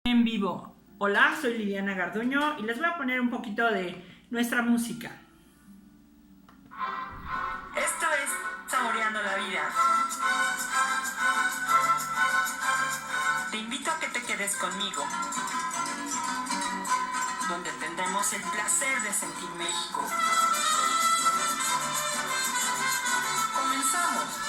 En vivo. Hola, soy Liliana Garduño y les voy a poner un poquito de nuestra música. Esto es Saboreando la Vida. Te invito a que te quedes conmigo, donde tendremos el placer de sentir México. Comenzamos.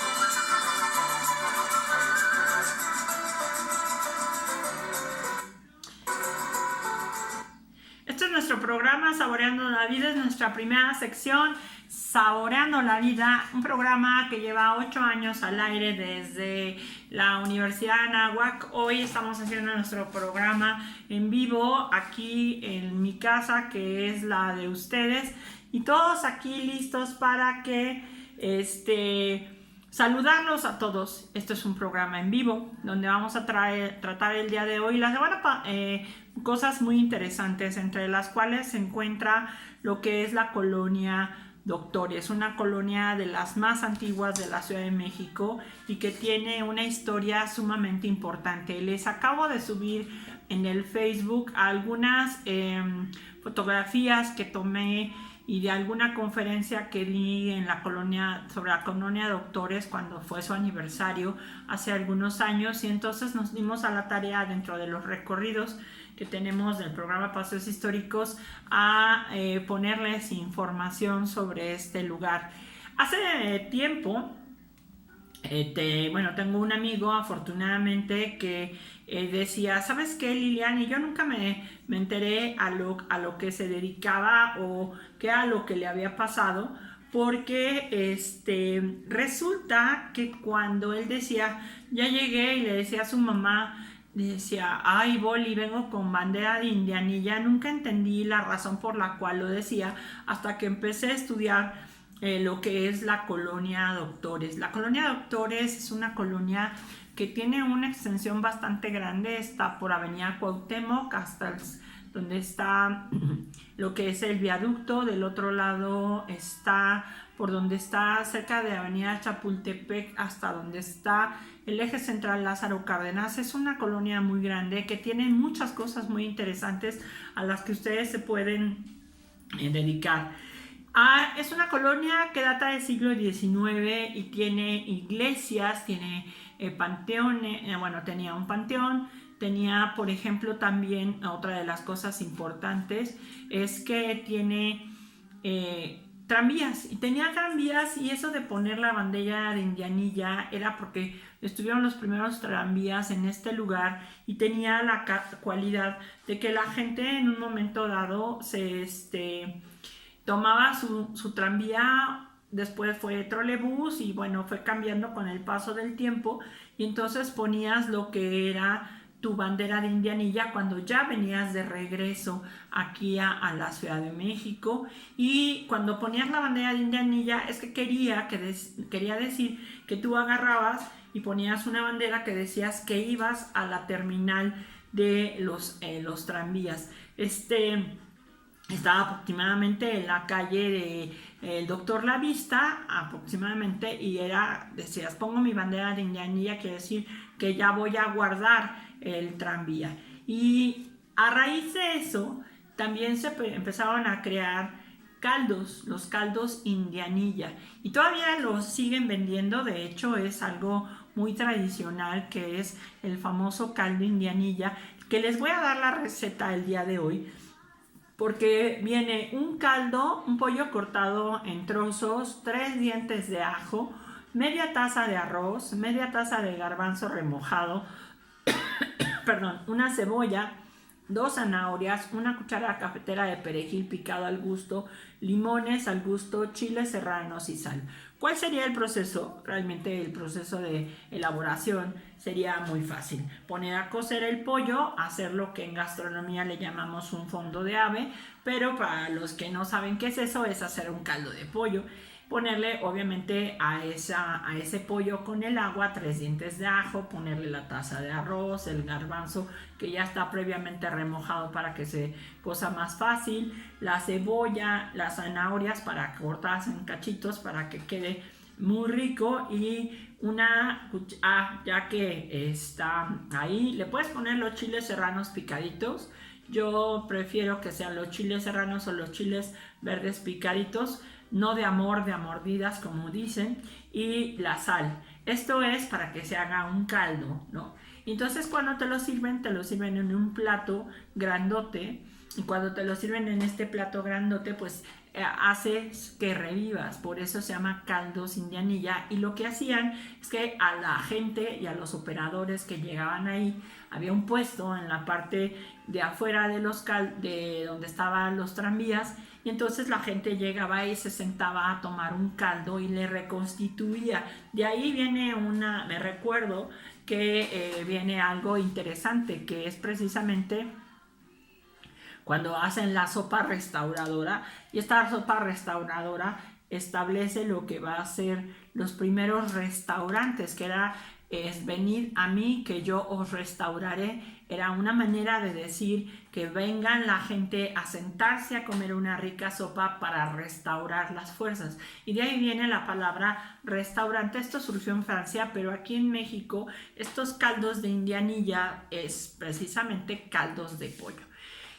Este es nuestro programa Saboreando la Vida, es nuestra primera sección Saboreando la Vida, un programa que lleva 8 años al aire desde la Universidad de Anáhuac. Hoy estamos haciendo nuestro programa en vivo aquí en mi casa, que es la de ustedes, y todos aquí listos para que saludarlos a todos. Esto es un programa en vivo donde vamos a tratar el día de hoy cosas muy interesantes, entre las cuales se encuentra lo que es la colonia Doctores, una colonia de las más antiguas de la Ciudad de México y que tiene una historia sumamente importante. Les acabo de subir en el Facebook algunas fotografías que tomé y de alguna conferencia que di en la colonia, sobre la colonia Doctores, cuando fue su aniversario hace algunos años, y entonces nos dimos a la tarea, dentro de los recorridos que tenemos del programa Paseos Históricos, a ponerles información sobre este lugar. Hace tiempo, tengo un amigo, afortunadamente, que decía: ¿sabes qué, Liliana? Y yo nunca me enteré a lo que se dedicaba o qué a lo que le había pasado, porque resulta que cuando él decía, ya llegué, y le decía a su mamá, decía: ay, Boli, vengo con bandera de indianilla. Nunca entendí la razón por la cual lo decía hasta que empecé a estudiar lo que es la colonia Doctores. La colonia Doctores es una colonia que tiene una extensión bastante grande. Está por Avenida Cuauhtémoc hasta donde está lo que es el viaducto. Del otro lado está por donde está cerca de Avenida Chapultepec hasta donde está el eje central Lázaro Cárdenas. Es una colonia muy grande que tiene muchas cosas muy interesantes a las que ustedes se pueden dedicar. Es una colonia que data del siglo XIX y tiene iglesias, tiene panteones, tenía un panteón, tenía, por ejemplo, también otra de las cosas importantes es que tiene tranvías, y tenía tranvías, y eso de poner la bandera de indianilla era porque estuvieron los primeros tranvías en este lugar y tenía la cualidad de que la gente en un momento dado tomaba su tranvía, después fue trolebús y fue cambiando con el paso del tiempo, y entonces ponías lo que era tu bandera de indianilla cuando ya venías de regreso aquí a la Ciudad de México. Y cuando ponías la bandera de indianilla es que quería decir que tú agarrabas y ponías una bandera que decías que ibas a la terminal de los tranvías. Estaba aproximadamente en la calle del Doctor La Vista, aproximadamente, y decías: pongo mi bandera de indianilla, quiere decir que ya voy a guardar el tranvía. Y a raíz de eso también se empezaron a crear los caldos indianilla, y todavía los siguen vendiendo. De hecho, es algo muy tradicional, que es el famoso caldo indianilla, que les voy a dar la receta el día de hoy, porque viene un caldo, un pollo cortado en trozos, 3 dientes de ajo, media taza de arroz, media taza de garbanzo remojado, una cebolla, 2 zanahorias, una cuchara cafetera de perejil picado al gusto, limones al gusto, chiles serranos y sal. ¿Cuál sería el proceso? Realmente el proceso de elaboración sería muy fácil. Poner a cocer el pollo, hacer lo que en gastronomía le llamamos un fondo de ave, pero para los que no saben qué es eso, es hacer un caldo de pollo. Ponerle obviamente a ese pollo con el agua 3 dientes de ajo, ponerle la taza de arroz, el garbanzo que ya está previamente remojado para que se cosa más fácil, la cebolla, las zanahorias para cortarlas en cachitos para que quede muy rico, y ya que está ahí, le puedes poner los chiles serranos picaditos. Yo prefiero que sean los chiles serranos o los chiles verdes picaditos, no de amor, de a mordidas, como dicen, y la sal. Esto es para que se haga un caldo, ¿no? Entonces cuando te lo sirven en un plato grandote, y cuando te lo sirven en este plato grandote, pues haces que revivas, por eso se llama caldos indianilla. Y lo que hacían es que a la gente y a los operadores que llegaban ahí, había un puesto en la parte de afuera de donde estaban los tranvías, y entonces la gente llegaba y se sentaba a tomar un caldo y le reconstituía. De ahí viene me recuerdo que viene algo interesante, que es precisamente cuando hacen la sopa restauradora, y esta sopa restauradora establece lo que va a ser los primeros restaurantes, que es venid a mí que yo os restauraré. Era una manera de decir que vengan la gente a sentarse a comer una rica sopa para restaurar las fuerzas. Y de ahí viene la palabra restaurante. Esto surgió en Francia, pero aquí en México estos caldos de indianilla es precisamente caldos de pollo.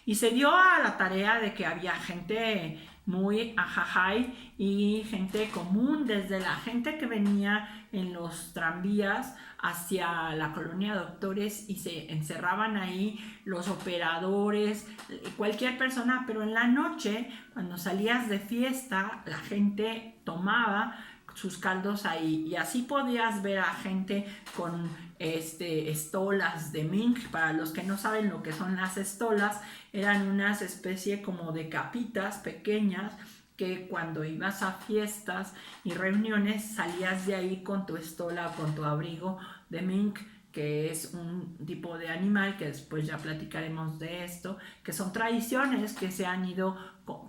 Y se dio a la tarea de que había gente muy ajajay y gente común, desde la gente que venía en los tranvías hacia la colonia Doctores, y se encerraban ahí los operadores, cualquier persona, pero en la noche, cuando salías de fiesta, la gente tomaba sus caldos ahí, y así podías ver a gente con estolas de mink. Para los que no saben lo que son las estolas, eran unas especie como de capitas pequeñas que cuando ibas a fiestas y reuniones salías de ahí con tu estola o con tu abrigo de mink, que es un tipo de animal que después ya platicaremos de esto, que son tradiciones que se han ido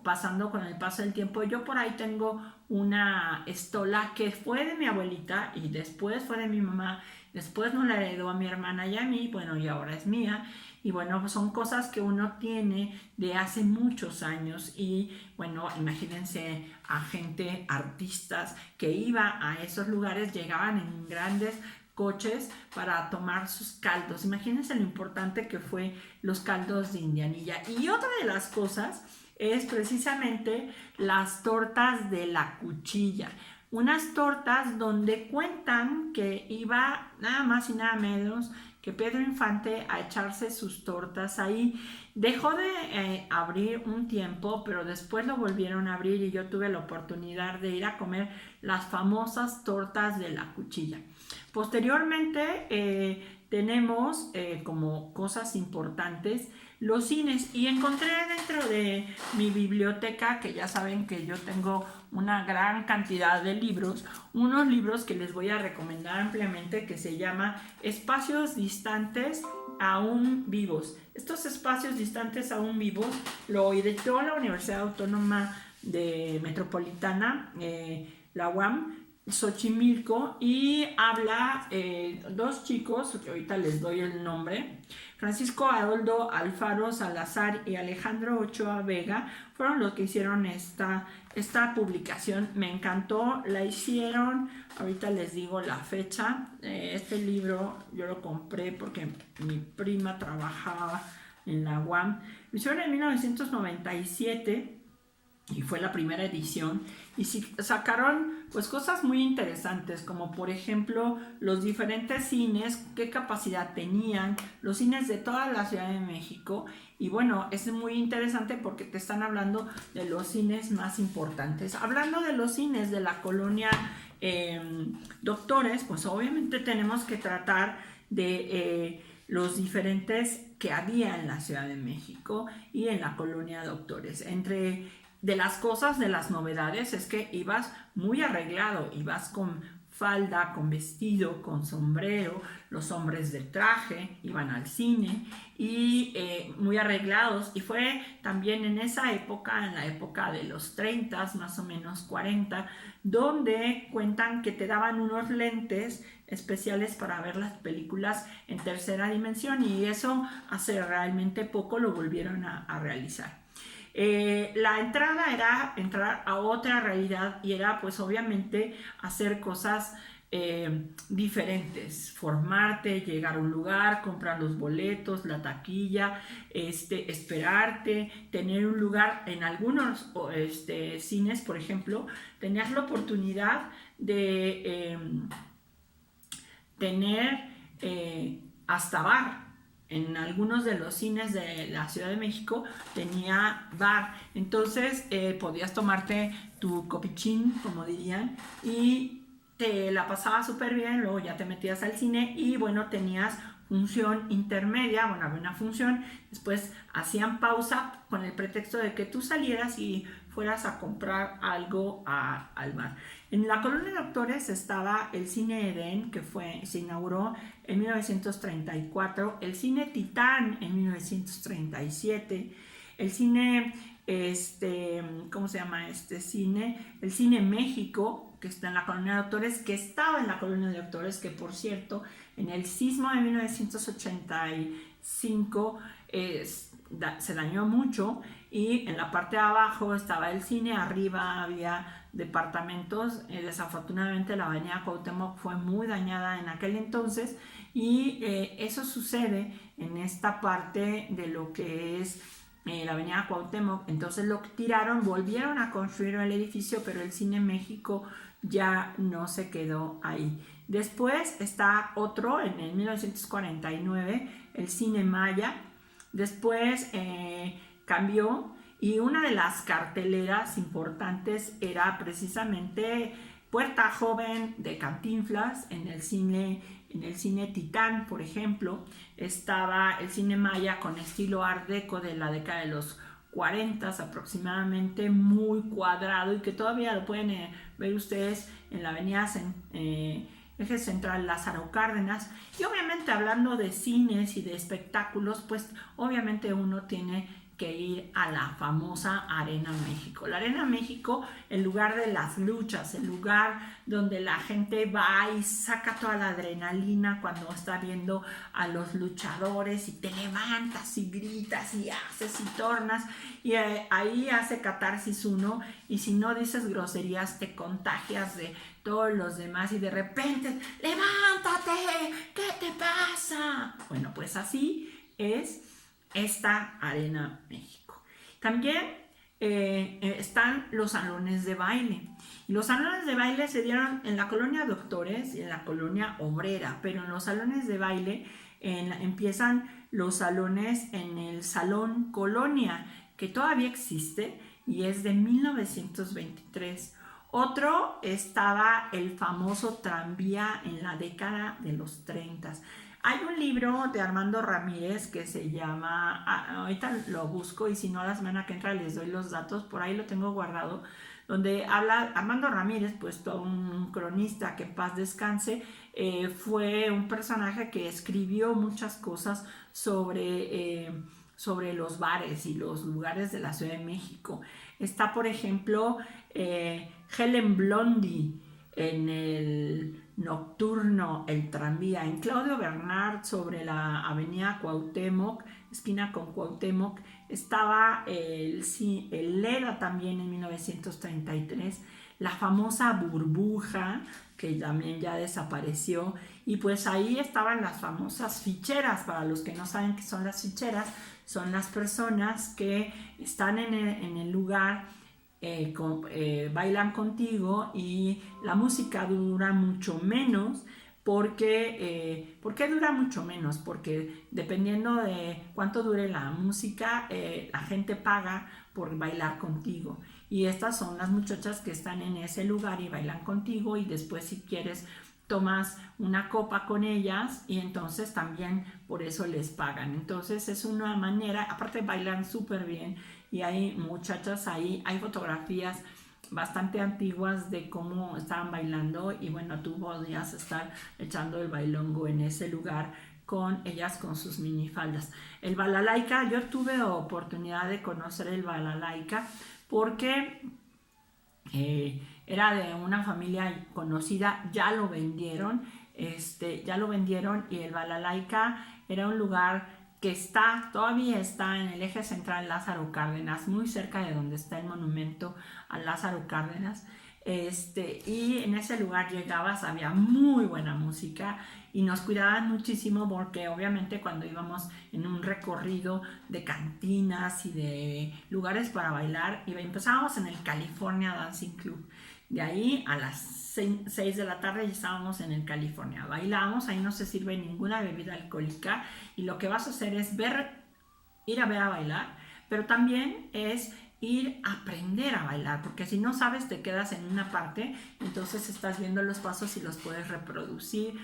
pasando con el paso del tiempo. Yo por ahí tengo una estola que fue de mi abuelita y después fue de mi mamá, después nos la heredó a mi hermana y a mí, bueno, y ahora es mía. Y bueno, son cosas que uno tiene de hace muchos años. Y bueno, imagínense a gente, artistas que iba a esos lugares, llegaban en grandes coches para tomar sus caldos. Imagínense lo importante que fue los caldos de indianilla. Y otra de las cosas es precisamente las tortas de la cuchilla. Unas tortas donde cuentan que iba nada más y nada menos que Pedro Infante a echarse sus tortas ahí. Dejó de abrir un tiempo, pero después lo volvieron a abrir y yo tuve la oportunidad de ir a comer las famosas tortas de la cuchilla. Posteriormente tenemos como cosas importantes los cines, y encontré dentro de mi biblioteca, que ya saben que yo tengo una gran cantidad de libros, unos libros que les voy a recomendar ampliamente, que se llama Espacios Distantes Aún Vivos. Estos espacios distantes aún vivos lo editó la Universidad Autónoma de Metropolitana, la UAM, Xochimilco, y habla dos chicos, que ahorita les doy el nombre, Francisco Adoldo Alfaro Salazar y Alejandro Ochoa Vega, fueron los que hicieron esta publicación. Me encantó, la hicieron, ahorita les digo la fecha. Este libro yo lo compré porque mi prima trabajaba en la UAM. Lo hicieron en 1997 y fue la primera edición, y sacaron pues cosas muy interesantes, como por ejemplo los diferentes cines, qué capacidad tenían, los cines de toda la Ciudad de México. Y bueno, es muy interesante porque te están hablando de los cines más importantes. Hablando de los cines de la colonia Doctores, pues obviamente tenemos que tratar de los diferentes que había en la Ciudad de México y en la colonia Doctores. De las cosas, de las novedades, es que ibas muy arreglado, ibas con falda, con vestido, con sombrero. Los hombres de traje iban al cine y muy arreglados. Y fue también en esa época, en la época de los 30, más o menos 40, donde cuentan que te daban unos lentes especiales para ver las películas en tercera dimensión, y eso hace realmente poco lo volvieron a realizar. La entrada era entrar a otra realidad, y era pues obviamente hacer cosas diferentes: formarte, llegar a un lugar, comprar los boletos, la taquilla, esperarte, tener un lugar. En algunos cines, por ejemplo, tenías la oportunidad de tener hasta bar. En algunos de los cines de la Ciudad de México tenía bar, entonces podías tomarte tu copichín, como dirían, y te la pasabas súper bien. Luego ya te metías al cine y bueno, tenías función intermedia. Bueno, había una función, después hacían pausa con el pretexto de que tú salieras y fueras a comprar algo al bar. En la colonia de Doctores estaba el Cine Edén, que se inauguró en 1934, el Cine Titán en 1937, el cine, ¿cómo se llama este cine? El Cine México, que está en la colonia de Doctores, que estaba en la colonia de Doctores, que por cierto, en el sismo de 1985 se dañó mucho, y en la parte de abajo estaba el cine, arriba había departamentos. Desafortunadamente la avenida Cuauhtémoc fue muy dañada en aquel entonces, y eso sucede en esta parte de lo que es la avenida Cuauhtémoc. Entonces lo tiraron, volvieron a construir el edificio, pero el Cine México ya no se quedó ahí. Después está otro, en el 1949, el Cine Maya. Después cambió, y una de las carteleras importantes era precisamente Puerta Joven de Cantinflas. En el cine Titán, por ejemplo, estaba el Cine Maya con estilo Art Deco de la década de los 40 aproximadamente, muy cuadrado, y que todavía lo pueden ver ustedes en la avenida Eje Central Lázaro Cárdenas. Y obviamente, hablando de cines y de espectáculos, pues obviamente uno tiene que ir a la famosa Arena México. La Arena México, el lugar de las luchas, el lugar donde la gente va y saca toda la adrenalina cuando está viendo a los luchadores, y te levantas y gritas y haces y tornas, y ahí hace catarsis uno, y si no dices groserías te contagias de todos los demás, y de repente, ¡levántate! ¿Qué te pasa? Bueno, pues así es esta Arena México. También están los salones de baile. Y los salones de baile se dieron en la colonia Doctores y en la colonia Obrera, pero en los salones de baile empiezan los salones en el Salón Colonia, que todavía existe y es de 1923. Otro estaba el famoso tranvía en la década de los 30. Hay un libro de Armando Ramírez que se llama, ahorita lo busco, y si no la semana que entra les doy los datos, por ahí lo tengo guardado, donde habla Armando Ramírez, pues todo un cronista, que en paz descanse, fue un personaje que escribió muchas cosas sobre los bares y los lugares de la Ciudad de México. Está, por ejemplo, Helen Blondie en el nocturno El Tranvía. En Claudio Bernard, sobre la avenida Cuauhtémoc, esquina con Cuauhtémoc, estaba el Leda también en 1933, la famosa Burbuja, que también ya desapareció, y pues ahí estaban las famosas ficheras. Para los que no saben qué son las ficheras, son las personas que están en el lugar, bailan contigo, y la música dura mucho menos. ¿Por qué dura mucho menos? Porque dependiendo de cuánto dure la música, la gente paga por bailar contigo. Y estas son las muchachas que están en ese lugar y bailan contigo, y después, si quieres, tomas una copa con ellas, y entonces también por eso les pagan. Entonces es una manera, aparte bailan súper bien, y hay muchachas ahí, hay fotografías bastante antiguas de cómo estaban bailando, y bueno, tú podías estar echando el bailongo en ese lugar con ellas, con sus minifaldas. El Balalaika, yo tuve oportunidad de conocer el Balalaika porque era de una familia conocida, ya lo vendieron, y el Balalaika era un lugar que todavía está en el eje central Lázaro Cárdenas, muy cerca de donde está el monumento a Lázaro Cárdenas. Y en ese lugar llegabas, había muy buena música y nos cuidaban muchísimo porque obviamente cuando íbamos en un recorrido de cantinas y de lugares para bailar, empezábamos en el California Dancing Club. De ahí a las 6 de la tarde ya estábamos en el California. Bailamos, ahí no se sirve ninguna bebida alcohólica y lo que vas a hacer es ir a ver a bailar, pero también es ir a aprender a bailar, porque si no sabes te quedas en una parte, entonces estás viendo los pasos y los puedes reproducir.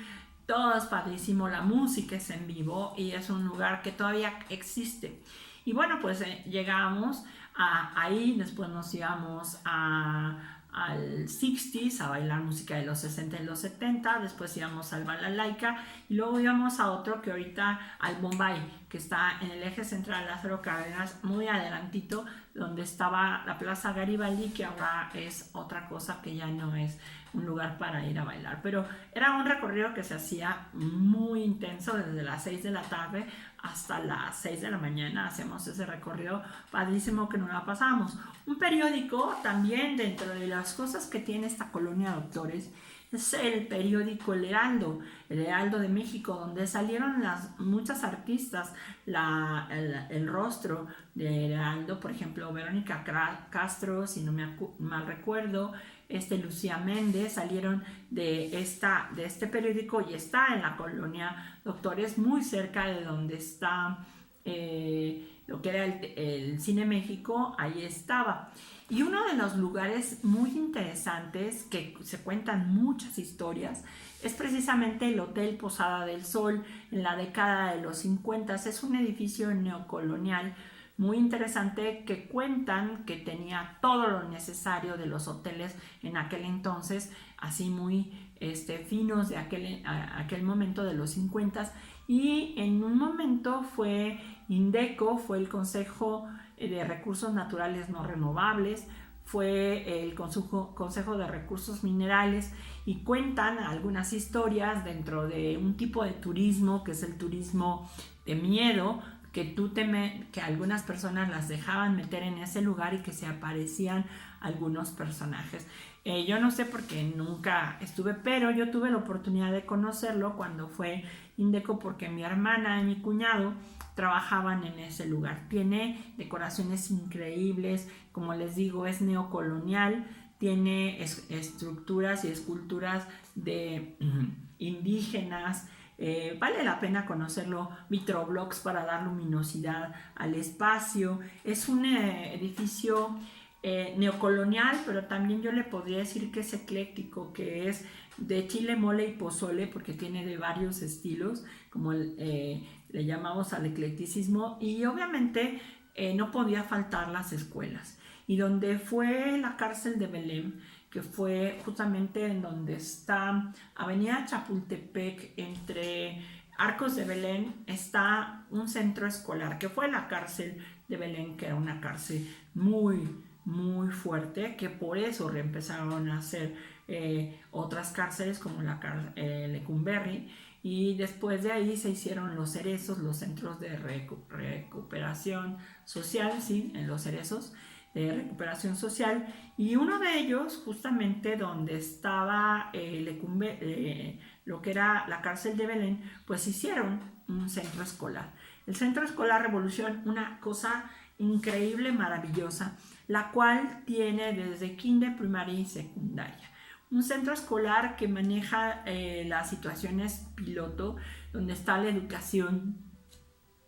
Todo es padrísimo, la música es en vivo y es un lugar que todavía existe. Y bueno, pues llegábamos ahí, después nos íbamos al 60s a bailar música de los 60 y los 70, después íbamos al Balalaika y luego íbamos a otro que ahorita al Bombay, que está en el eje central Lázaro Cárdenas, muy adelantito, donde estaba la Plaza Garibaldi, que ahora es otra cosa, que ya no es un lugar para ir a bailar, pero era un recorrido que se hacía muy intenso desde las 6 de la tarde hasta las 6 de la mañana. Hacemos ese recorrido padrísimo que nos la pasamos. Un periódico también, dentro de las cosas que tiene esta colonia de doctores, es el periódico El Heraldo de México, donde salieron muchas artistas. El rostro de Heraldo, por ejemplo, Verónica Castro, si no me mal recuerdo, Lucía Méndez, salieron de este periódico y está en la colonia Doctores, muy cerca de donde está lo que era el Cine México, ahí estaba. Y uno de los lugares muy interesantes, que se cuentan muchas historias, es precisamente el Hotel Posada del Sol, en la década de los 50. Es un edificio neocolonial muy interesante que cuentan que tenía todo lo necesario de los hoteles en aquel entonces, así muy finos de aquel momento de los 50. Y en un momento fue INDECO, fue el Consejo de Recursos Naturales No Renovables, fue el Consejo de Recursos Minerales, y cuentan algunas historias dentro de un tipo de turismo que es el turismo de miedo, que algunas personas las dejaban meter en ese lugar y que se aparecían algunos personajes. Yo no sé porque nunca estuve, pero yo tuve la oportunidad de conocerlo cuando fue INDECO, porque mi hermana y mi cuñado trabajaban en ese lugar. Tiene decoraciones increíbles, como les digo, es neocolonial, tiene estructuras y esculturas de indígenas. Vale la pena conocerlo. Vitroblocks para dar luminosidad al espacio. Es un edificio neocolonial, pero también yo le podría decir que es ecléctico, que es de chile, mole y pozole, porque tiene de varios estilos, como le llamamos al eclecticismo. Y obviamente no podía faltar las escuelas. Y donde fue la cárcel de Belém, que fue justamente en donde está Avenida Chapultepec, entre Arcos de Belén, está un centro escolar, que fue la cárcel de Belén, que era una cárcel muy, muy fuerte, que por eso reempezaron a hacer otras cárceles como la Lecumberri, y después de ahí se hicieron los cerezos, los centros de recuperación social, sí, en los cerezos de recuperación social, y uno de ellos, justamente donde estaba lo que era la cárcel de Belén, pues hicieron un centro escolar. El centro escolar Revolución, una cosa increíble, maravillosa, la cual tiene desde kinder, primaria y secundaria. Un centro escolar que maneja las situaciones piloto, donde está la educación,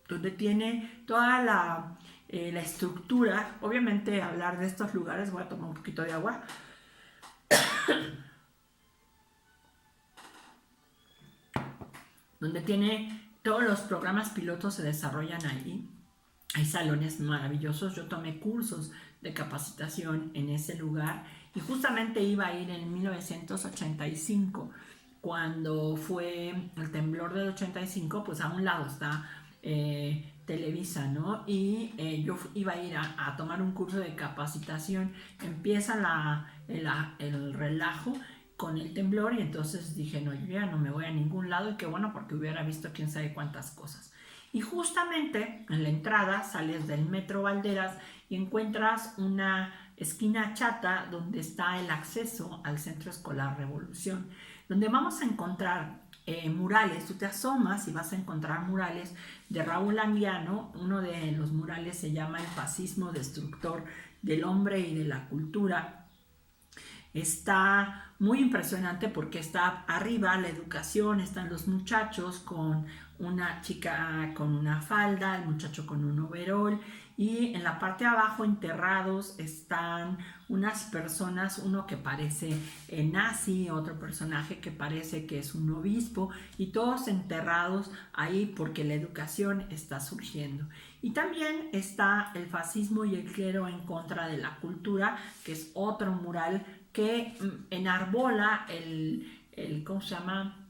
donde tiene toda la estructura. Obviamente, hablar de estos lugares, voy a tomar un poquito de agua. Donde tiene todos los programas pilotos, se desarrollan ahí. Hay salones maravillosos. Yo tomé cursos de capacitación en ese lugar y justamente iba a ir en 1985, cuando fue el temblor del 85. Pues a un lado está Televisa, ¿no? Y yo iba a ir a tomar un curso de capacitación. Empieza el relajo con el temblor, y entonces dije, no, yo ya no me voy a ningún lado, y qué bueno, porque hubiera visto quién sabe cuántas cosas. Y justamente en la entrada sales del Metro Valderas y encuentras una esquina Chata, donde está el acceso al Centro Escolar Revolución, donde vamos a encontrar murales. Tú te asomas y vas a encontrar murales de Raúl Anguiano. Uno de los murales se llama El fascismo destructor del hombre y de la cultura. Está muy impresionante porque está arriba la educación, están los muchachos con una chica con una falda, el muchacho con un overol, y en la parte de abajo enterrados están unas personas, uno que parece nazi, otro personaje que parece que es un obispo, y todos enterrados ahí porque la educación está surgiendo. Y también está el fascismo y el clero en contra de la cultura, que es otro mural que enarbola ¿cómo se llama?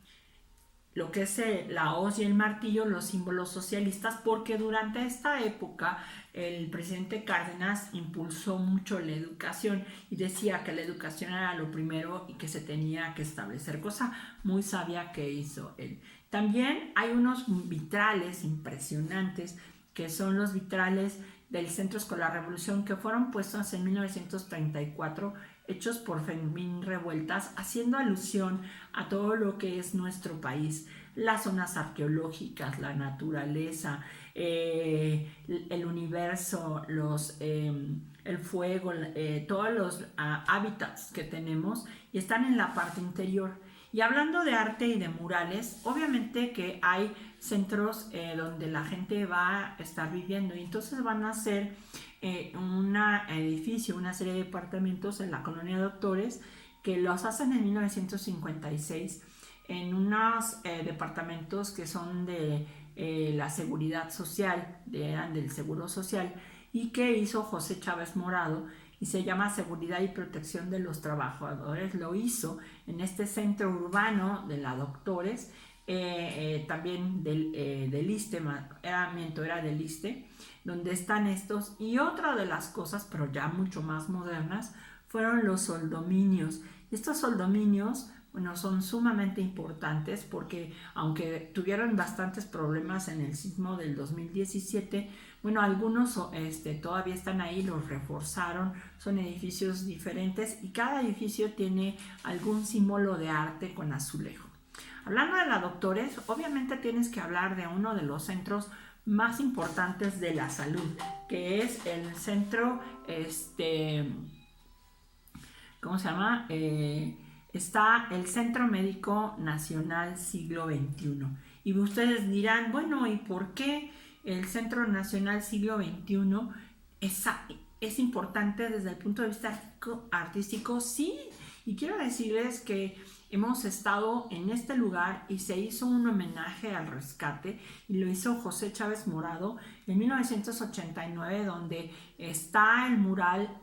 Lo que es la hoz y el martillo, los símbolos socialistas, porque durante esta época el presidente Cárdenas impulsó mucho la educación y decía que la educación era lo primero y que se tenía que establecer, cosa muy sabia que hizo él. También hay unos vitrales impresionantes que son los vitrales del Centro Escolar Revolución, que fueron puestos en 1934, hechos por Fermín Revueltas, haciendo alusión a todo lo que es nuestro país, las zonas arqueológicas, la naturaleza, el universo, el fuego, todos los hábitats que tenemos, y están en la parte interior. Y hablando de arte y de murales, obviamente que hay centros donde la gente va a estar viviendo, y entonces van a hacer un edificio, una serie de departamentos en la colonia Doctores, que los hacen en 1956 en unos departamentos que son de la seguridad social, eran del Seguro Social, y que hizo José Chávez Morado, y se llama Seguridad y Protección de los Trabajadores. Lo hizo en este centro urbano de la Doctores, también del ISSSTE, era del ISSSTE, donde están estos. Y otra de las cosas, pero ya mucho más modernas, fueron los soldominios. Estos soldominios, bueno, son sumamente importantes porque aunque tuvieron bastantes problemas en el sismo del 2017, bueno, algunos todavía están ahí, los reforzaron, son edificios diferentes y cada edificio tiene algún símbolo de arte con azulejo. Hablando de la Doctores, obviamente tienes que hablar de uno de los centros más importantes de la salud, que es el centro, ¿cómo se llama? Está el Centro Médico Nacional Siglo XXI. Y ustedes dirán, bueno, ¿y por qué el Centro Nacional Siglo XXI es importante desde el punto de vista artístico? Sí, y quiero decirles que hemos estado en este lugar y se hizo un homenaje al rescate, y lo hizo José Chávez Morado en 1989, donde está el mural,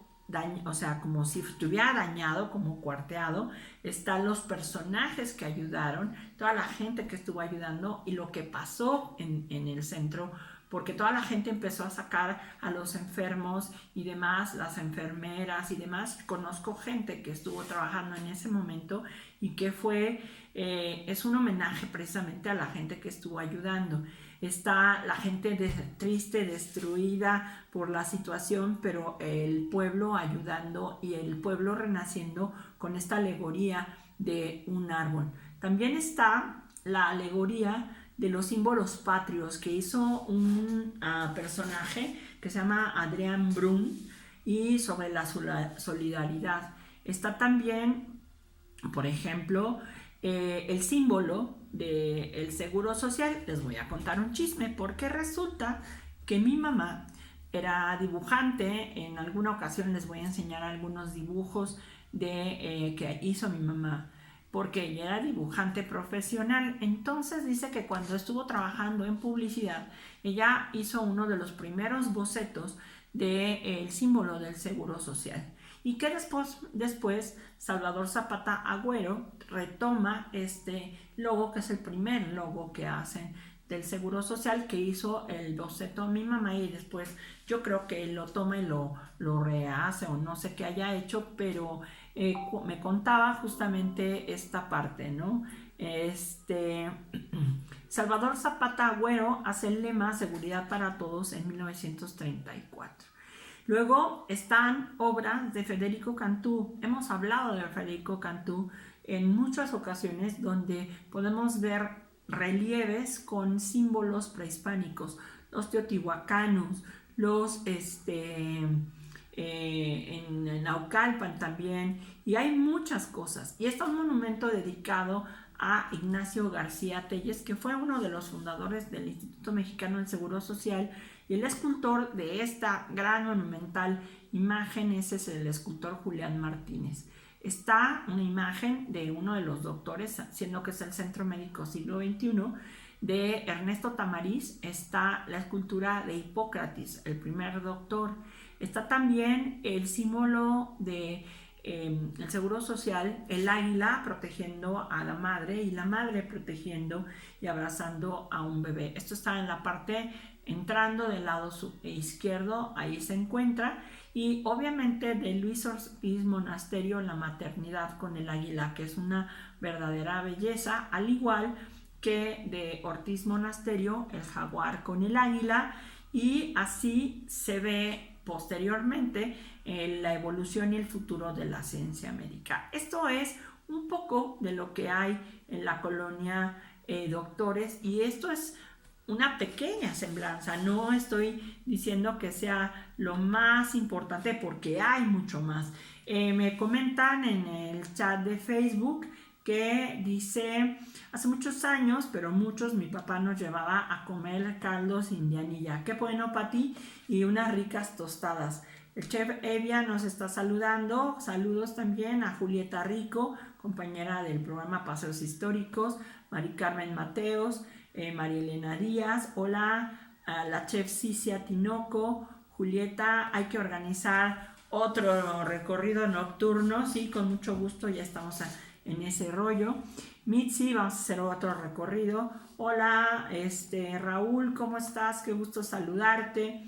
o sea, como si estuviera dañado, como cuarteado, están los personajes que ayudaron, toda la gente que estuvo ayudando y lo que pasó en el centro, porque toda la gente empezó a sacar a los enfermos y demás, las enfermeras y demás. Conozco gente que estuvo trabajando en ese momento y que es un homenaje precisamente a la gente que estuvo ayudando. Está la gente triste, destruida por la situación, pero el pueblo ayudando y el pueblo renaciendo con esta alegoría de un árbol. También está la alegoría de los símbolos patrios que hizo un personaje que se llama Adrián Brun, y sobre la solidaridad. Está también, por ejemplo, el símbolo del Seguro Social. Les voy a contar un chisme, porque resulta que mi mamá era dibujante. En alguna ocasión les voy a enseñar algunos dibujos que hizo mi mamá, porque ella era dibujante profesional. Entonces dice que cuando estuvo trabajando en publicidad, ella hizo uno de los primeros bocetos del símbolo del Seguro Social, y que después Salvador Zapata Agüero retoma este logo, que es el primer logo que hacen del Seguro Social, que hizo el boceto mi mamá, y después yo creo que él lo toma y lo rehace, o no sé qué haya hecho, pero me contaba justamente esta parte, ¿no? Salvador Zapata Agüero hace el lema Seguridad para Todos en 1934. Luego están obras de Federico Cantú. Hemos hablado de Federico Cantú en muchas ocasiones, donde podemos ver relieves con símbolos prehispánicos, los teotihuacanos, los en Naucalpan también, y hay muchas cosas. Y este es un monumento dedicado a Ignacio García Telles, que fue uno de los fundadores del Instituto Mexicano del Seguro Social, y el escultor de esta gran monumental imagen es el escultor Julián Martínez. Está una imagen de uno de los doctores, siendo que es el Centro Médico Siglo XXI, de Ernesto Tamariz. Está la escultura de Hipócrates, el primer doctor. Está también el símbolo de el Seguro Social, el águila protegiendo a la madre y la madre protegiendo y abrazando a un bebé. Esto está en la parte entrando del lado izquierdo, ahí se encuentra. Y obviamente de Luis Ortiz Monasterio, la maternidad con el águila, que es una verdadera belleza, al igual que de Ortiz Monasterio, el jaguar con el águila. Y así se ve posteriormente la evolución y el futuro de la ciencia médica. Esto es un poco de lo que hay en la colonia Doctores, y esto es una pequeña semblanza. No estoy diciendo que sea lo más importante, porque hay mucho más. Me comentan en el chat de Facebook que dice: hace muchos años, pero muchos, mi papá nos llevaba a comer caldos indianilla. Qué bueno, Pati, y unas ricas tostadas. El chef Evia nos está saludando. Saludos también a Julieta Rico, compañera del programa Paseos Históricos, Mari Carmen Mateos, María Elena Díaz. Hola a la chef Cicia Tinoco. Julieta, hay que organizar otro recorrido nocturno. Sí, con mucho gusto, ya estamos en ese rollo. Mitzi, vamos a hacer otro recorrido. Hola, Raúl, ¿cómo estás? Qué gusto saludarte.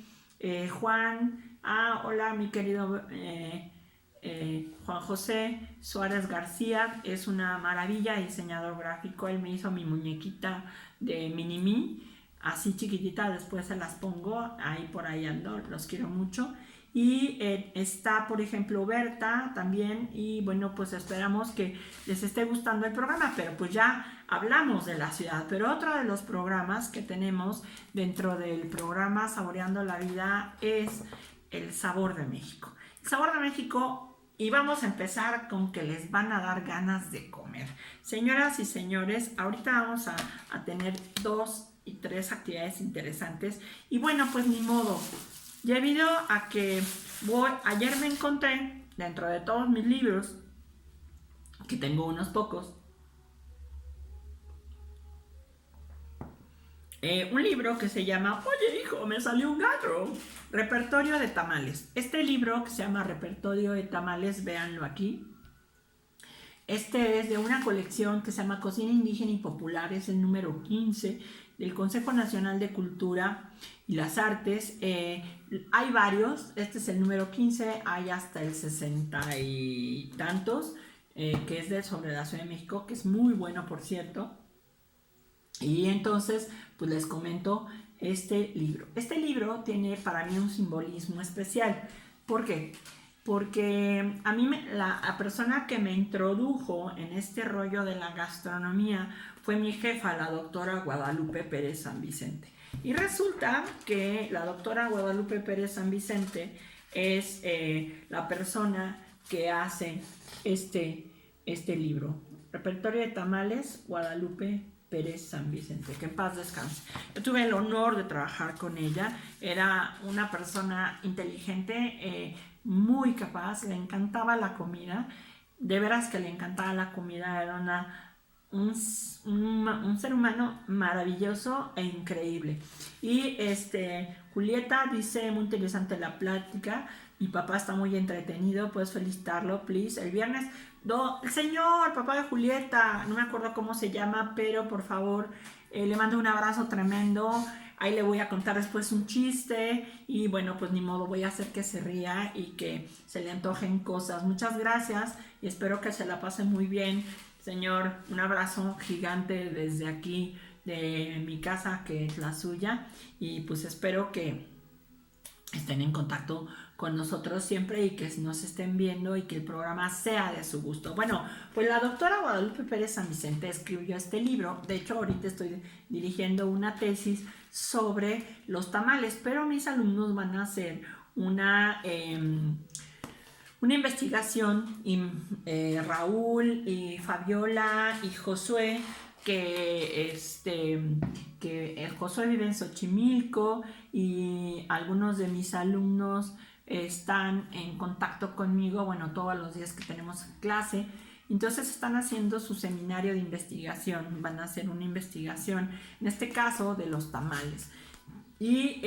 Juan, hola, mi querido Juan José Suárez García, es una maravilla, diseñador gráfico. Él me hizo mi muñequita de Minimi, así chiquitita, después se las pongo, ahí por ahí ando, los quiero mucho. Y está, por ejemplo, Berta también. Y bueno, pues esperamos que les esté gustando el programa, pero pues ya hablamos de la ciudad. Pero otro de los programas que tenemos dentro del programa Saboreando la Vida es el Sabor de México. El Sabor de México, y vamos a empezar con que les van a dar ganas de comer. Señoras y señores, ahorita vamos a tener 2 y 3 actividades interesantes. Y bueno, pues ni modo. Debido a que ayer me encontré dentro de todos mis libros, que tengo unos pocos, un libro que se llama Oye hijo, me salió un gato, Repertorio de Tamales. Este libro, que se llama Repertorio de Tamales, véanlo aquí. Este es de una colección que se llama Cocina Indígena y Popular, es el número 15 del Consejo Nacional de Cultura y las Artes. Hay varios, este es el número 15, hay hasta el 60 y tantos, que es sobre la Ciudad de México, que es muy bueno, por cierto. Y entonces, pues les comento este libro. Este libro tiene para mí un simbolismo especial. ¿Por qué? Porque a mí la persona que me introdujo en este rollo de la gastronomía fue mi jefa, la doctora Guadalupe Pérez San Vicente. Y resulta que la doctora Guadalupe Pérez San Vicente es la persona que hace este libro, Repertorio de Tamales, Guadalupe Pérez San Vicente, que en paz descanse. Yo tuve el honor de trabajar con ella. Era una persona inteligente, muy capaz, le encantaba la comida, de veras que le encantaba la comida. Era un ser humano maravilloso e increíble. Y Julieta dice: muy interesante la plática, mi papá está muy entretenido, puedes felicitarlo, please. El viernes, el señor papá de Julieta, no me acuerdo cómo se llama, pero por favor, le mando un abrazo tremendo. Ahí le voy a contar después un chiste y bueno, pues ni modo, voy a hacer que se ría y que se le antojen cosas. Muchas gracias y espero que se la pase muy bien, señor. Un abrazo gigante desde aquí de mi casa, que es la suya, y pues espero que estén en contacto con nosotros siempre y que nos estén viendo y que el programa sea de su gusto. Bueno, pues la doctora Guadalupe Pérez San Vicente escribió este libro. De hecho, ahorita estoy dirigiendo una tesis sobre los tamales, pero mis alumnos van a hacer una investigación, y Raúl y Fabiola y Josué, que el Josué vive en Xochimilco y algunos de mis alumnos están en contacto conmigo, bueno, todos los días que tenemos clase. Entonces están haciendo su seminario de investigación, van a hacer una investigación, en este caso de los tamales. Y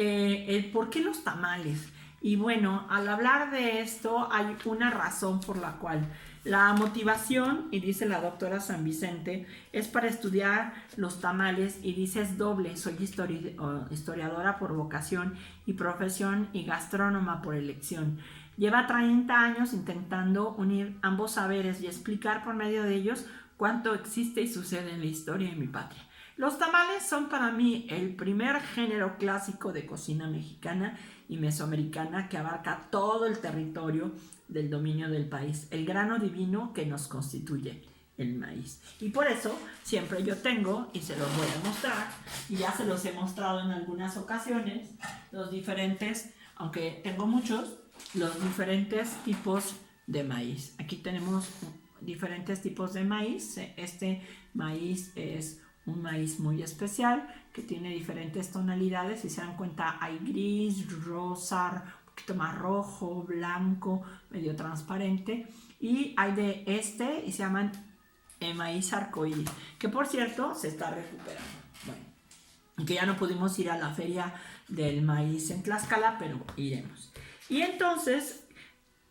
¿por qué los tamales? Y bueno, al hablar de esto hay una razón por la cual la motivación, y dice la doctora San Vicente, es para estudiar los tamales, y dice es doble: soy historiadora por vocación y profesión y gastrónoma por elección. Lleva 30 años intentando unir ambos saberes y explicar por medio de ellos cuánto existe y sucede en la historia de mi patria. Los tamales son para mí el primer género clásico de cocina mexicana y mesoamericana que abarca todo el territorio del dominio del país, el grano divino que nos constituye, el maíz. Y por eso siempre yo tengo, y se los voy a mostrar, y ya se los he mostrado en algunas ocasiones, los diferentes, aunque tengo muchos, los diferentes tipos de maíz. Aquí tenemos diferentes tipos de maíz. Este maíz es un maíz muy especial que tiene diferentes tonalidades. Si se dan cuenta, hay gris, rosa, un poquito más rojo, blanco, medio transparente. Y hay de este y se llaman maíz arcoíris, que por cierto se está recuperando. Bueno, que ya no pudimos ir a la feria del maíz en Tlaxcala, pero iremos. Y entonces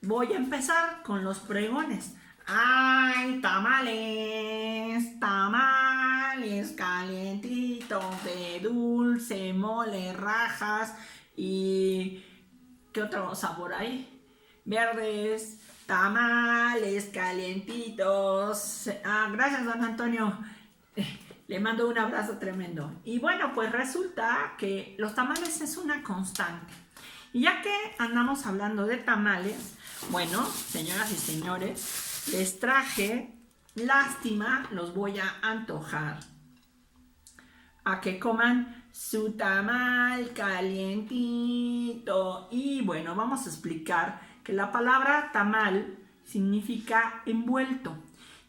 voy a empezar con los pregones. ¡Ay, tamales! Tamales calientitos de dulce, mole, rajas y... ¿qué otro sabor hay? Verdes, tamales calientitos. Gracias, don Antonio. Le mando un abrazo tremendo. Y bueno, pues resulta que los tamales es una constante. Y ya que andamos hablando de tamales, bueno, señoras y señores, les traje, lástima, los voy a antojar a que coman su tamal calientito. Y bueno, vamos a explicar que la palabra tamal significa envuelto.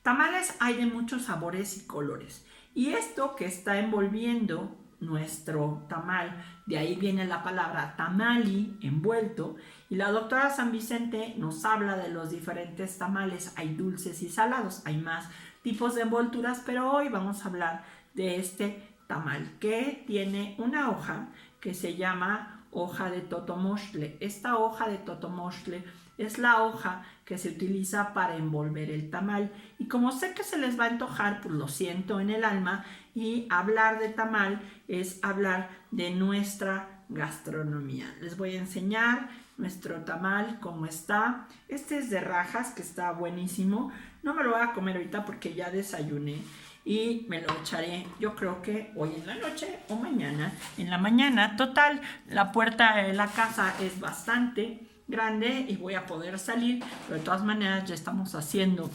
Tamales hay de muchos sabores y colores. Y esto que está envolviendo nuestro tamal, de ahí viene la palabra tamali, envuelto. Y la doctora San Vicente nos habla de los diferentes tamales. Hay dulces y salados, hay más tipos de envolturas, pero hoy vamos a hablar de este tamal que tiene una hoja que se llama hoja de totomostle. Esta hoja de totomostle es la hoja que se utiliza para envolver el tamal. Y como sé que se les va a antojar, pues lo siento en el alma, y hablar de tamal es hablar de nuestra gastronomía. Les voy a enseñar nuestro tamal, cómo está. Este es de rajas, que está buenísimo. No me lo voy a comer ahorita porque ya desayuné. Y me lo echaré, yo creo que hoy en la noche o mañana en la mañana. Total, la puerta de la casa es bastante grande y voy a poder salir, pero de todas maneras ya estamos haciendo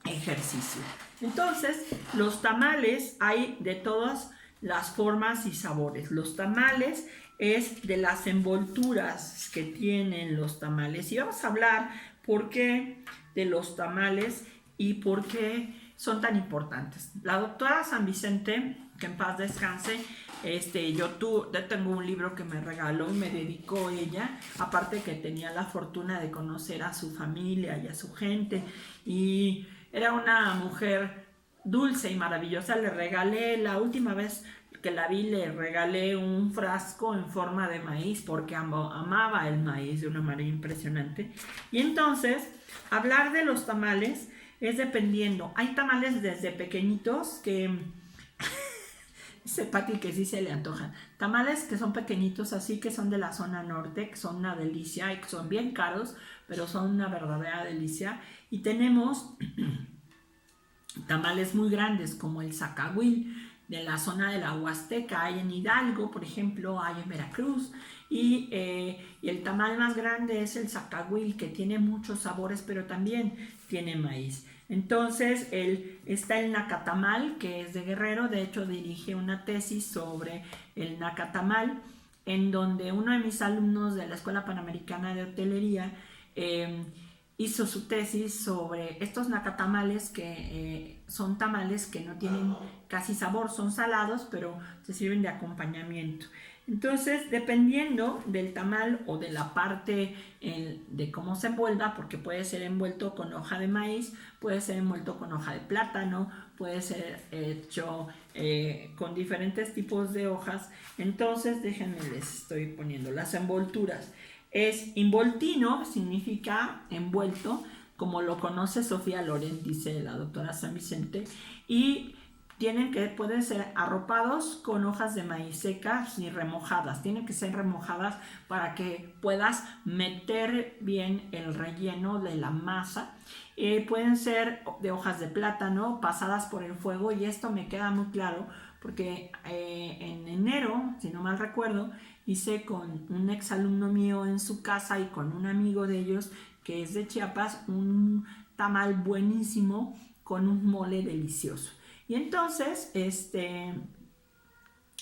ejercicio. Entonces, los tamales hay de todas las formas y sabores. Los tamales es de las envolturas que tienen los tamales. Y vamos a hablar por qué de los tamales y por qué son tan importantes. La doctora San Vicente, que en paz descanse, yo tengo un libro que me regaló y me dedicó ella, aparte que tenía la fortuna de conocer a su familia y a su gente, y era una mujer dulce y maravillosa. Le regalé, la última vez que la vi, le regalé un frasco en forma de maíz porque amaba el maíz de una manera impresionante. Y entonces, hablar de los tamales es dependiendo. Hay tamales desde pequeñitos que... dice Pati que sí se le antojan. Tamales que son pequeñitos, así, que son de la zona norte, que son una delicia y que son bien caros, pero son una verdadera delicia. Y tenemos tamales muy grandes como el zacahuil, de la zona de la Huasteca. Hay en Hidalgo, por ejemplo, hay en Veracruz. Y el tamal más grande es el zacahuil, que tiene muchos sabores, pero también tiene maíz. Entonces, está el nacatamal, que es de Guerrero. De hecho, dirige una tesis sobre el nacatamal, en donde uno de mis alumnos de la Escuela Panamericana de Hotelería hizo su tesis sobre estos nacatamales, que son tamales que no tienen casi sabor, son salados, pero se sirven de acompañamiento. Entonces, dependiendo del tamal o de la parte de cómo se envuelva, porque puede ser envuelto con hoja de maíz, puede ser envuelto con hoja de plátano, puede ser hecho con diferentes tipos de hojas. Entonces, déjenme, les estoy poniendo las envolturas. Es involtino, significa envuelto, como lo conoce Sofía Loren, dice la doctora San Vicente, y pueden ser arropados con hojas de maíz secas y remojadas. Tienen que ser remojadas para que puedas meter bien el relleno de la masa. Pueden ser de hojas de plátano pasadas por el fuego, y esto me queda muy claro porque en enero, si no mal recuerdo, hice con un exalumno mío en su casa y con un amigo de ellos que es de Chiapas un tamal buenísimo con un mole delicioso. Y entonces,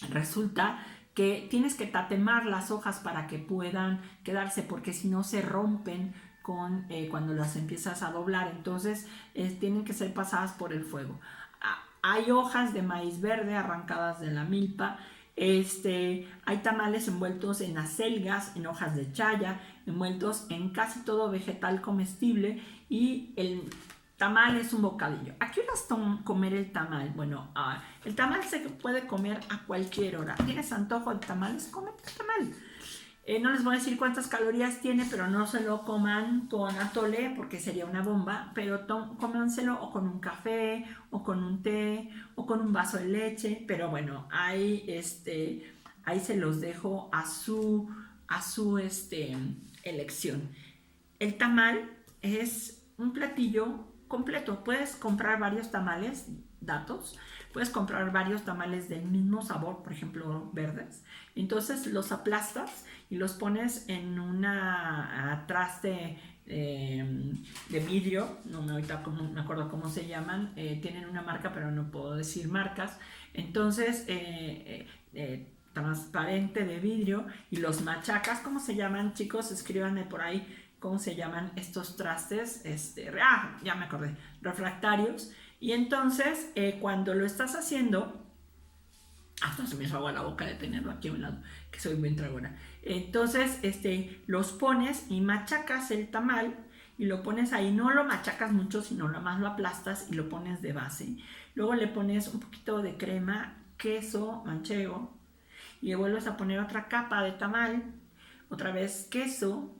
resulta que tienes que tatemar las hojas para que puedan quedarse, porque si no se rompen cuando las empiezas a doblar. Entonces, tienen que ser pasadas por el fuego. Hay hojas de maíz verde arrancadas de la milpa. Hay tamales envueltos en acelgas, en hojas de chaya, envueltos en casi todo vegetal comestible, y el tamal es un bocadillo. ¿A qué horas comer el tamal? Bueno, el tamal se puede comer a cualquier hora. ¿Tienes antojo de tamales? Come el tamal. No les voy a decir cuántas calorías tiene, pero no se lo coman con atole porque sería una bomba, pero cómanselo o con un café, o con un té, o con un vaso de leche. Pero bueno, ahí se los dejo a su elección. El tamal es un platillo completo. Puedes comprar varios tamales, puedes comprar varios tamales del mismo sabor, por ejemplo, verdes. Entonces los aplastas y los pones en una traste de vidrio. No me acuerdo cómo se llaman. Tienen una marca, pero no puedo decir marcas. Entonces, transparente de vidrio, y los machacas. ¿Cómo se llaman, chicos? Escríbanme por ahí cómo se llaman estos trastes. Ya me acordé, refractarios. Y entonces, cuando lo estás haciendo, hasta se me hizo agua la boca de tenerlo aquí a un lado, que soy muy tragona. Entonces, los pones y machacas el tamal y lo pones ahí. No lo machacas mucho, sino nada más lo aplastas y lo pones de base. Luego le pones un poquito de crema, queso manchego, y le vuelves a poner otra capa de tamal, otra vez queso,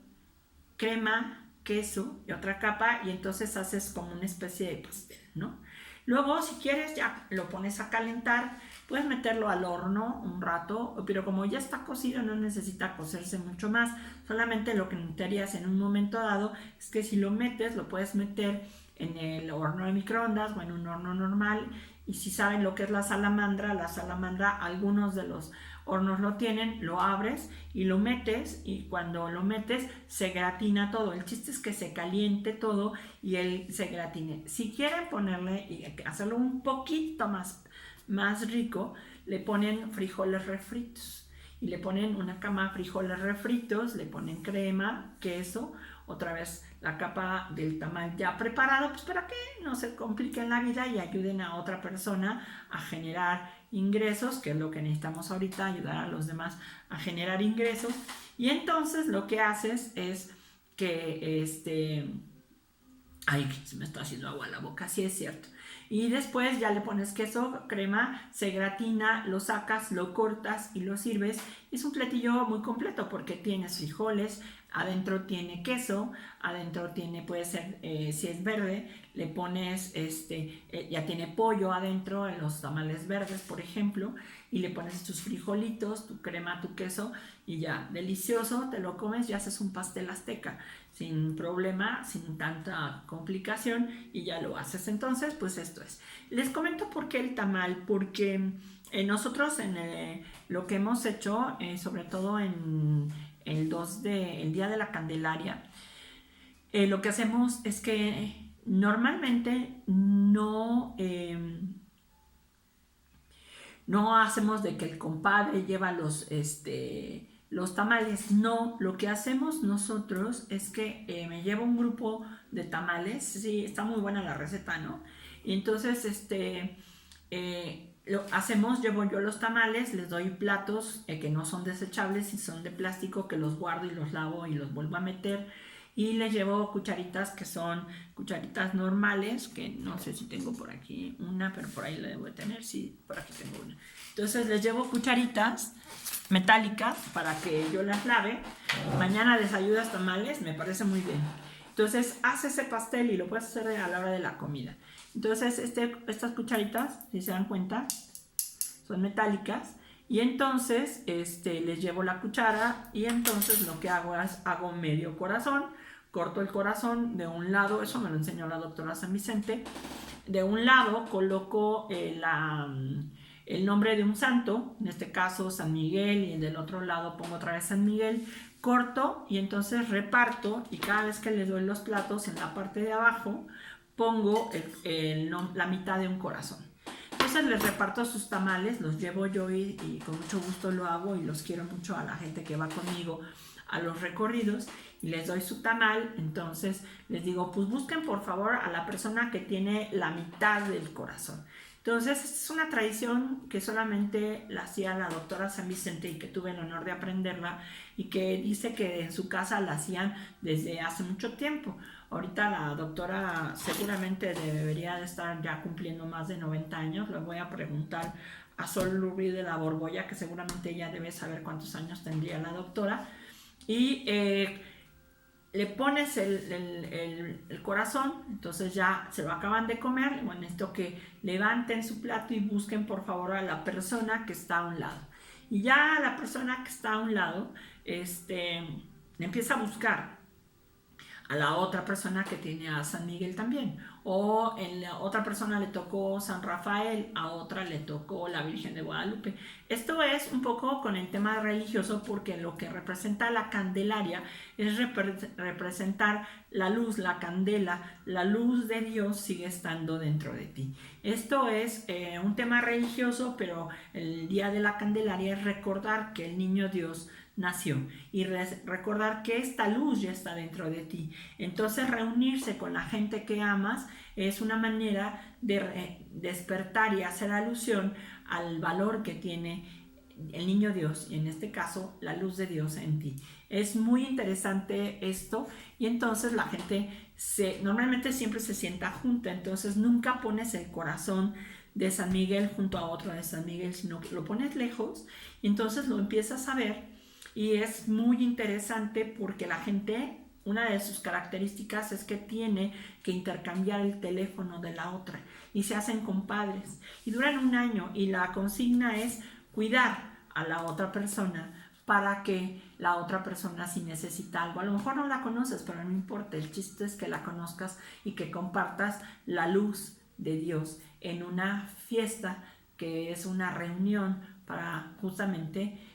crema, queso y otra capa, y entonces haces como una especie de pastel, ¿no? Luego, si quieres, ya lo pones a calentar. Puedes meterlo al horno un rato, pero como ya está cocido, no necesita cocerse mucho más. Solamente lo que necesitarías en un momento dado es que si lo metes, lo puedes meter en el horno de microondas o en un horno normal. Y si saben lo que es la salamandra, algunos de los hornos lo tienen, lo abres y lo metes, y cuando lo metes se gratina todo. El chiste es que se caliente todo y él se gratine. Si quieren ponerle y hacerlo un poquito más rico, le ponen frijoles refritos, y le ponen una cama de frijoles refritos, le ponen crema, queso, otra vez la capa del tamal ya preparado, pues para que no se compliquen la vida y ayuden a otra persona a generar ingresos, que es lo que necesitamos ahorita, ayudar a los demás a generar ingresos. Y entonces lo que haces es que ay, se me está haciendo agua la boca, sí es cierto. Y después ya le pones queso, crema, se gratina, lo sacas, lo cortas y lo sirves. Es un platillo muy completo porque tienes frijoles, adentro tiene queso, adentro puede ser, si es verde, le pones, ya tiene pollo adentro en los tamales verdes, por ejemplo, y le pones tus frijolitos, tu crema, tu queso, y ya, delicioso, te lo comes y haces un pastel azteca sin problema, sin tanta complicación, y ya lo haces. Entonces, pues esto es. Les comento por qué el tamal, porque nosotros lo que hemos hecho, sobre todo en el Día de la Candelaria, lo que hacemos es que normalmente no hacemos de que el compadre lleva los tamales. No, lo que hacemos nosotros es que me llevo un grupo de tamales. Sí, está muy buena la receta, ¿no? Y entonces, llevo yo los tamales, les doy platos que no son desechables y son de plástico, que los guardo y los lavo y los vuelvo a meter. Y les llevo cucharitas que son cucharitas normales, que no sé si tengo por aquí una, pero por ahí la debo de tener, sí, por aquí tengo una. Entonces les llevo cucharitas metálicas para que yo las lave. Mañana desayunas tamales, me parece muy bien. Entonces haz ese pastel y lo puedes hacer a la hora de la comida. Entonces estas cucharitas, si se dan cuenta, son metálicas. Y entonces les llevo la cuchara y entonces lo que hago es hago medio corazón, corto el corazón de un lado, eso me lo enseñó la doctora San Vicente. De un lado coloco el nombre de un santo, en este caso San Miguel, y del otro lado pongo otra vez San Miguel, corto y entonces reparto, y cada vez que les doy los platos en la parte de abajo pongo la mitad de un corazón. Entonces les reparto sus tamales, los llevo yo y con mucho gusto lo hago y los quiero mucho a la gente que va conmigo a los recorridos y les doy su tamal. Entonces les digo, pues busquen por favor a la persona que tiene la mitad del corazón. Entonces es una tradición que solamente la hacía la doctora San Vicente y que tuve el honor de aprenderla y que dice que en su casa la hacían desde hace mucho tiempo. Ahorita la doctora seguramente debería de estar ya cumpliendo más de 90 años. Le voy a preguntar a Sol Rubí de la Borbolla, que seguramente ella debe saber cuántos años tendría la doctora. Y le pones el corazón, entonces ya se lo acaban de comer. Bueno, esto que levanten su plato y busquen por favor a la persona que está a un lado. Y ya la persona que está a un lado empieza a buscar a la otra persona que tiene a San Miguel también, o en la otra persona le tocó San Rafael, a otra le tocó la Virgen de Guadalupe. Esto es un poco con el tema religioso, porque lo que representa la Candelaria es representar la luz, la candela, la luz de Dios sigue estando dentro de ti. Esto es un tema religioso, pero el Día de la Candelaria es recordar que el niño Dios nació y recordar que esta luz ya está dentro de ti. Entonces reunirse con la gente que amas es una manera de despertar y hacer alusión al valor que tiene el niño Dios, y en este caso la luz de Dios en ti. Es muy interesante esto, y entonces la gente normalmente siempre se sienta junta, entonces nunca pones el corazón de San Miguel junto a otro de San Miguel, sino que lo pones lejos y entonces lo empiezas a ver. Y es muy interesante porque la gente, una de sus características es que tiene que intercambiar el teléfono de la otra y se hacen compadres y duran un año, y la consigna es cuidar a la otra persona para que la otra persona, si necesita algo, a lo mejor no la conoces, pero no importa, el chiste es que la conozcas y que compartas la luz de Dios en una fiesta que es una reunión para justamente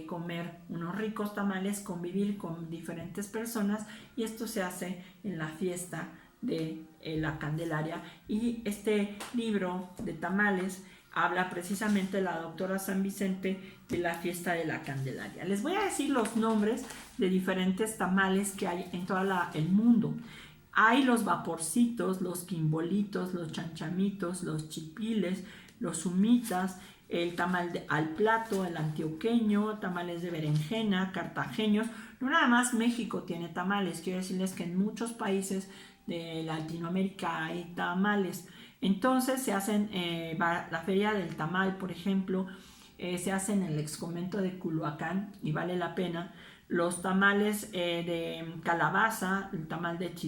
comer unos ricos tamales, convivir con diferentes personas, y esto se hace en la fiesta de la Candelaria. Y este libro de tamales habla precisamente la doctora San Vicente de la fiesta de la Candelaria. Les voy a decir los nombres de diferentes tamales que hay en todo el mundo. Hay los vaporcitos, los quimbolitos, los chanchamitos, los chipiles, los humitas, el tamal al plato, el antioqueño, tamales de berenjena, cartageños. No nada más México tiene tamales, quiero decirles que en muchos países de Latinoamérica hay tamales. Entonces se hacen, la feria del tamal, por ejemplo, se hace en el exconvento de Culhuacán y vale la pena. Los tamales de calabaza, el tamal de